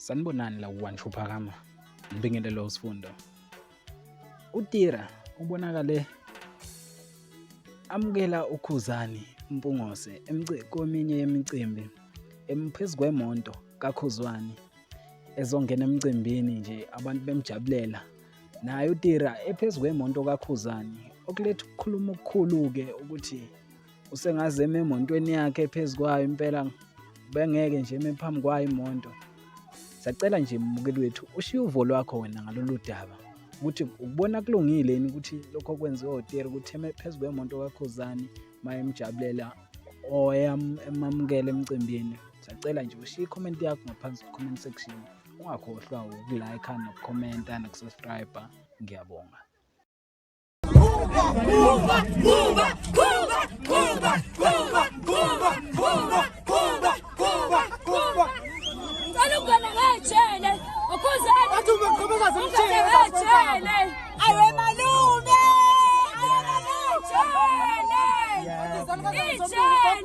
Sanibonani la uwanchuphakama ngibingelelo sifundo. UTira ubonakale amukela uKhuzani umpungose kweminye yemicimbi emphezu kwemonto kaKhuzani ezongena emcimbini nje abantu bemjabulela. Naye uTira ephezu kwemonto kaKhuzani okuletha ukukhuluma okukhulu-ke ukuthi usengazema emontweni yakhe ephezu kwayo impela bengeke nje eme phambi kwayo imonto. Sacela nje mbukeli wethu ushiye uvo lwakho wena ngalolu daba ukuthi ukubona kulungile yini ukuthi lokho okwenziwa uTira ukuthi eme phezu kwemonto kaKhuzani maye emjabulela emamukela emcimbini. Sacela nje ushiye i-comment yakho ngaphansi ku-comment section. Ungakhohlwa ukulike nokukhomenta nokusubscribe. Ngiyabonga. Salungana ngejele uKhuzani Athi ubeqhubeka ngejele awe malume ijele